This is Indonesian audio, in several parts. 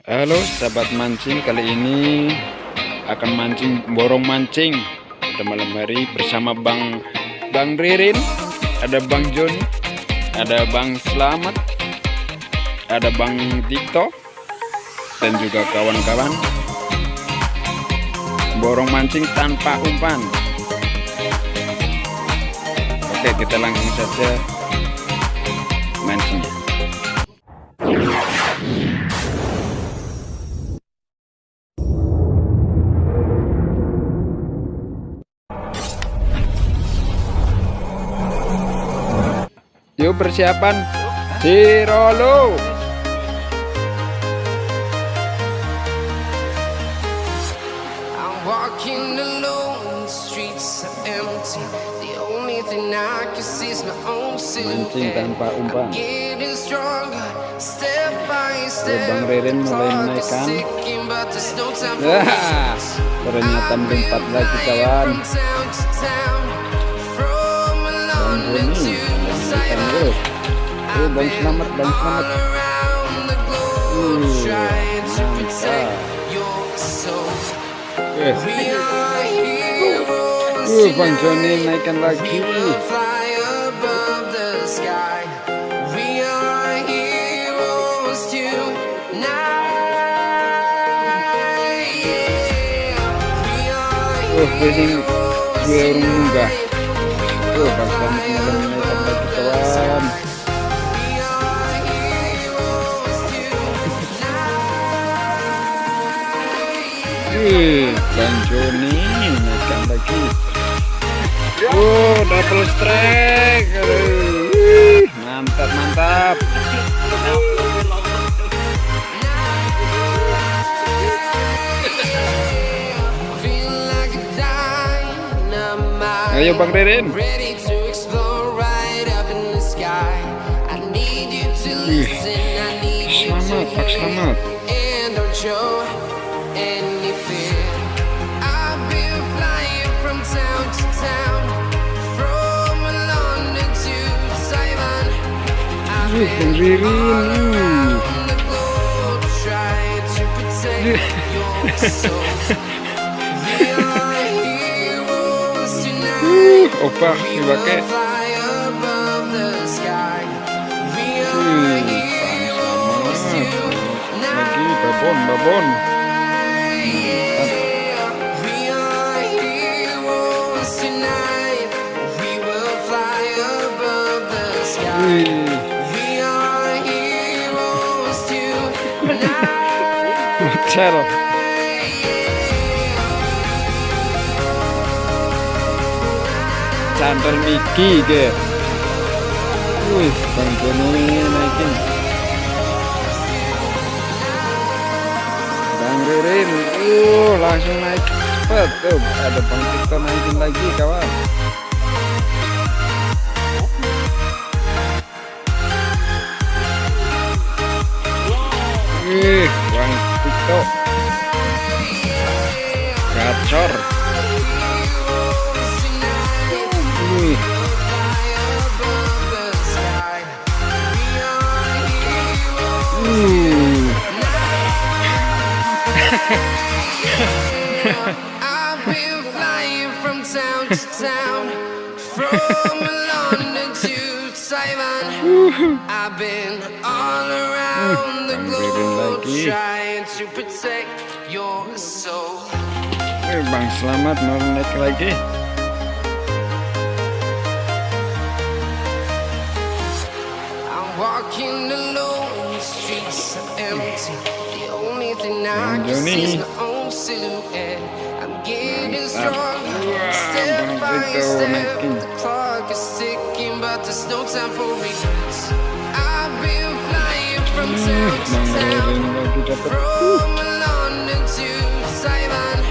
Halo sahabat mancing, kali ini akan mancing borong mancing pada malam hari bersama Bang Ririn, ada Bang Joni, ada Bang Selamat, ada Bang Tito, dan juga kawan-kawan. Borong mancing tanpa umpan. Oke, kita langsung saja mancingnya. Yuk persiapan Cirolo. I'm walking alone, the streets are empty. The only thing I can see is my own silhouette. Tanpa umpan. I'm getting stronger, step by step. Bang Ririn mulai menaikkan. Ternyata melompat lagi kawan. Bang Joni menaikkan terus. Bang Selamat, Bang Selamat. Mantap. Bang Joni naikkan lagi. Fishing gue munggah. Bang Selamat menaikkan lagi kawan. Bang Joni naikkan lagi. Double strike. Mantap, mantap. Ayo Bang Ririn. Selamat, Pak Selamat. Bang Ririn. Opa, dipakai. Lagi babon. Cel. Candol Miki ke. Bang Joni naikin. Bang Ririn, langsung naik cepet. Ada Bang Tito naikin lagi kawan. Bang Tito gacor. I've been flying from town to town, from London to Taiwan. I've been all around the globe trying to protect your soul. Bang Selamat mau naik lagi. I'm walking alone, the streets are empty. The only thing I can see is my own silhouette. I'm getting stronger, step by step. The clock is ticking, but there's no time for regrets. I've been flying from town to town, from London to Taiwan.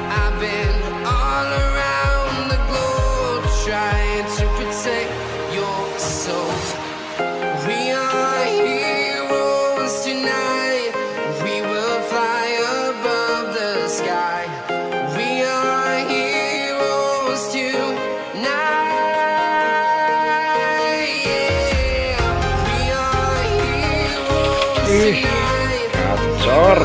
I've been all around the globe trying to protect your soul. We are heroes tonight. We will fly above the sky. We are heroes tonight. Yeah. We are heroes tonight. bocor.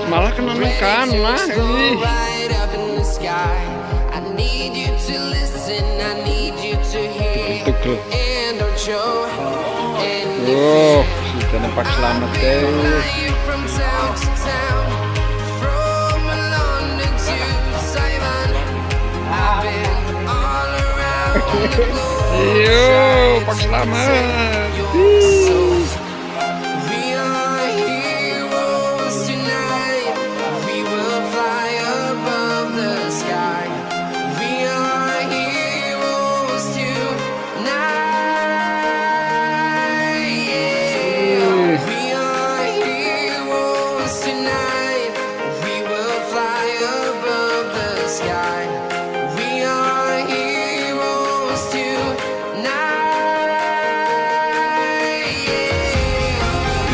Malah kena ikan lagi. Oh, sudah nampak selamat deh. Yo, pak selamat.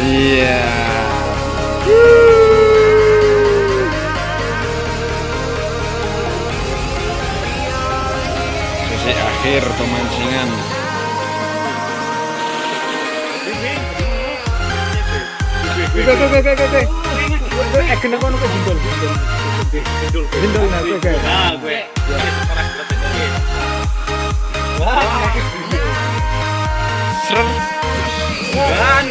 Iya. Sesi akhir pemancingan. Kena kono ke jendol. Jendol nah gue. Nah, gue. Serem. Kan.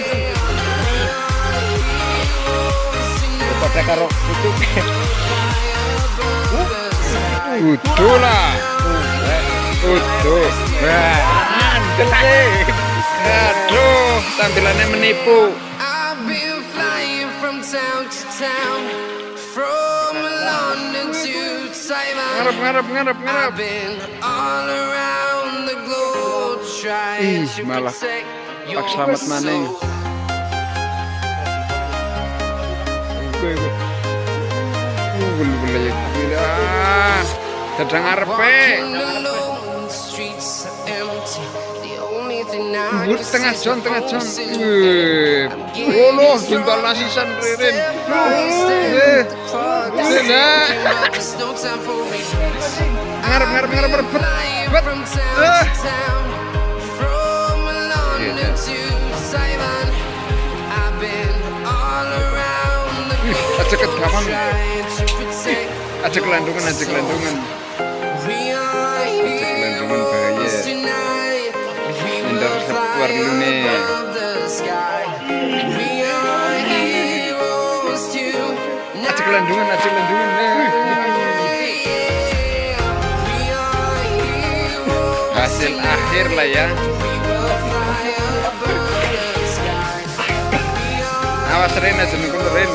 Pada karo itu. Utuh lah. Utuh. Mantap deh. Aduh, tampilannya menipu. Ngarep. Ih, malah pak selamat maning. Sedang ngarepe. Tengah jon. Loh, jengkol nasisan ririn. Ngarep. Bet. Aja kegaman. Aja kelandungan. Bahaya. Indar keluar dulu nih. Aja kelandungan. Hasil akhir lah ya. Awas Ren, aja nunggu Ren.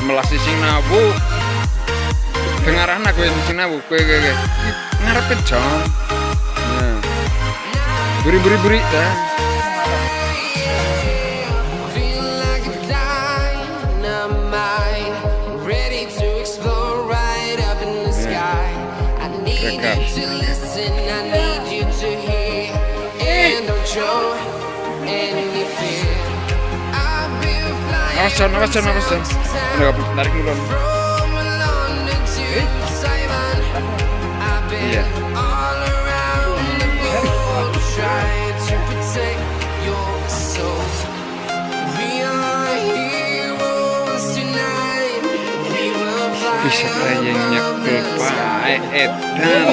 Melas sing nabu. Dengaran aku yang sing nabu. Kowe ngarepe jon. Nah. Buri dah. Awas Jon. Tarik dulu. Iya. Bisa kayak nyekel Pak Edan.